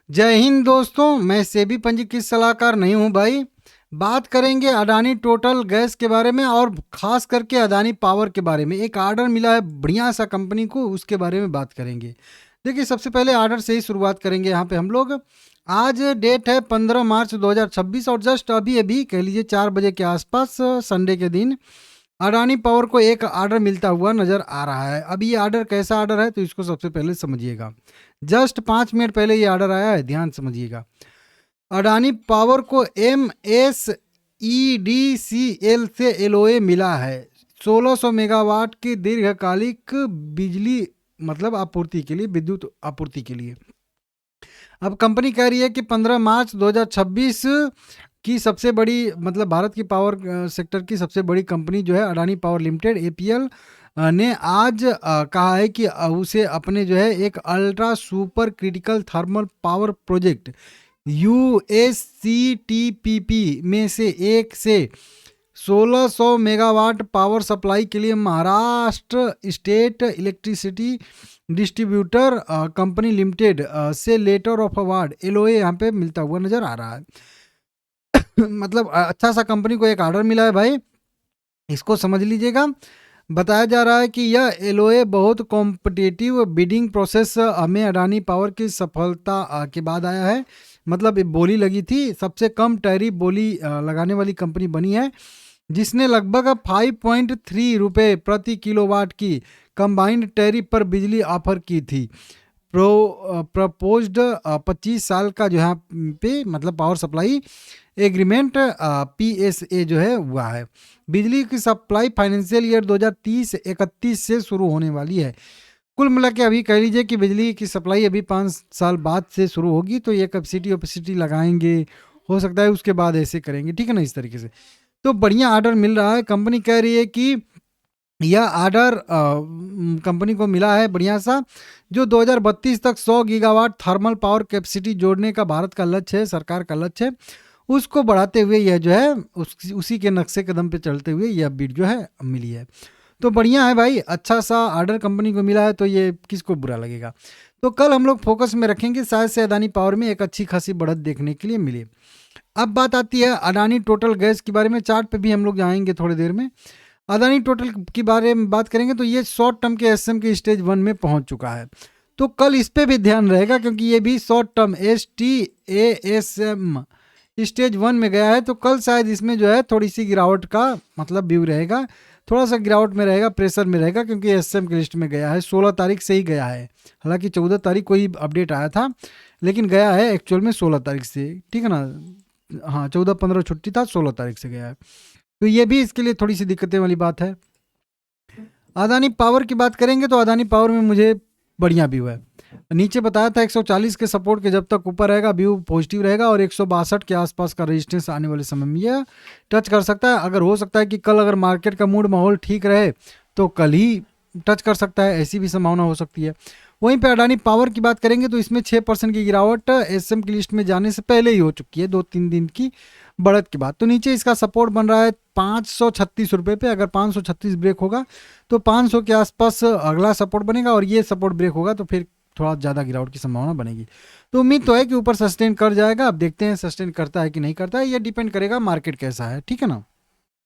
जय हिंद दोस्तों, मैं सेबी पंजीकृत सलाहकार नहीं हूं भाई। बात करेंगे अडानी टोटल गैस के बारे में और खास करके अडानी पावर के बारे में। एक ऑर्डर मिला है बढ़िया सा कंपनी को, उसके बारे में बात करेंगे। देखिए, सबसे पहले ऑर्डर से ही शुरुआत करेंगे यहाँ पे हम लोग। आज डेट है 15 मार्च 2026 और जस्ट अभी अभी कह लीजिए 4 बजे के आसपास संडे के दिन अडानी पावर को एक ऑर्डर मिलता हुआ नजर आ रहा है। अब ये ऑर्डर कैसा ऑर्डर है तो इसको सबसे पहले समझिएगा। जस्ट 5 मिनट पहले ये ऑर्डर आया है, ध्यान समझिएगा। अडानी पावर को MSEDCL से LOA मिला है 1600 मेगावाट की दीर्घकालिक बिजली मतलब आपूर्ति के लिए, विद्युत आपूर्ति के लिए। अब कंपनी कह रही है कि 15 मार्च 2026 की सबसे बड़ी मतलब भारत की पावर सेक्टर की सबसे बड़ी कंपनी जो है अडानी पावर लिमिटेड APL ने आज कहा है कि उसे अपने जो है एक ultra super critical thermal power project USCTPP में से एक से 1600 मेगावाट पावर सप्लाई के लिए Maharashtra state electricity distributor company limited से लेटर ऑफ अवार्ड LOA यहाँ पे मिलता हुआ नजर आ रहा है। मतलब अच्छा सा कंपनी को एक ऑर्डर मिला है भाई, इसको समझ लीजिएगा। बताया जा रहा है कि यह LOA बहुत कॉम्पिटिटिव बिडिंग प्रोसेस हमें अडानी पावर की सफलता के बाद आया है। मतलब बोली लगी थी, सबसे कम टैरिफ बोली लगाने वाली कंपनी बनी है, जिसने लगभग 5.3 रुपये प्रति किलोवाट की कंबाइंड टैरिफ पर बिजली ऑफर की थी। प्रपोज्ड 25 साल का जो है पे मतलब पावर सप्लाई एग्रीमेंट PSA जो है हुआ है। बिजली की सप्लाई फाइनेंशियल ईयर 2030-31 से शुरू होने वाली है। कुल मिला के अभी कह लीजिए कि बिजली की सप्लाई अभी 5 साल बाद से शुरू होगी, तो ये कैपेसिटी ओपेसिटी लगाएंगे, हो सकता है उसके बाद ऐसे करेंगे, ठीक है ना, इस तरीके से। तो बढ़िया ऑर्डर मिल रहा है। कंपनी कह रही है कि यह ऑर्डर कंपनी को मिला है बढ़िया सा, जो 2032 तक 100 गीगावाट थर्मल पावर कैपेसिटी जोड़ने का भारत का लक्ष्य है, सरकार का लक्ष्य है, उसको बढ़ाते हुए यह जो है उसी के नक्शे कदम पे चलते हुए यह बिड जो है मिली है। तो बढ़िया है भाई, अच्छा सा ऑर्डर कंपनी को मिला है, तो ये किसको बुरा लगेगा। तो कल हम लोग फोकस में रखेंगे, शायद से अडानी पावर में एक अच्छी खासी बढ़त देखने के लिए मिले। अब बात आती है अडानी टोटल गैस के बारे में। चार्ट पे भी हम लोग जाएंगे थोड़ी देर में। अडानी टोटल के बारे में बात करेंगे तो ये शॉर्ट टर्म के SM के स्टेज 1 में पहुंच चुका है, तो कल इस पे भी ध्यान रहेगा, क्योंकि ये भी शॉर्ट टर्म STASM स्टेज 1 में गया है। तो कल शायद इसमें जो है थोड़ी सी गिरावट का मतलब व्यू रहेगा, थोड़ा सा गिरावट में रहेगा, प्रेशर में रहेगा, क्योंकि SM की लिस्ट में गया है, 16 तारीख से ही गया है। हालांकि 14 तारीख को ही अपडेट आया था, लेकिन गया है एक्चुअल में 16 तारीख से, ठीक है ना। हाँ, 14-15 छुट्टी था, 16 तारीख से गया है, तो ये भी इसके लिए थोड़ी सी दिक्कतें वाली बात है। अडानी पावर की बात करेंगे तो अडानी पावर में मुझे बढ़िया व्यू है। नीचे बताया था 140 के सपोर्ट के जब तक ऊपर रहेगा व्यू पॉजिटिव रहेगा, और 162 के आसपास का रेजिस्टेंस आने वाले समय में यह टच कर सकता है। अगर हो सकता है कि कल अगर मार्केट का मूड माहौल ठीक रहे तो कल ही टच कर सकता है, ऐसी भी संभावना हो सकती है। वहीं पे अडानी पावर की बात करेंगे तो इसमें 6% की गिरावट SM की लिस्ट में जाने से पहले ही हो चुकी है, 2-3 दिन की बढ़त के बाद। तो नीचे इसका सपोर्ट बन रहा है 536 रुपये पे। अगर 536 ब्रेक होगा तो 500 के आसपास अगला सपोर्ट बनेगा, और ये सपोर्ट ब्रेक होगा तो फिर थोड़ा ज़्यादा गिरावट की संभावना बनेगी। तो उम्मीद तो है कि ऊपर सस्टेन कर जाएगा। अब देखते हैं सस्टेन करता है कि नहीं करता है, ये डिपेंड करेगा मार्केट कैसा है, ठीक है ना।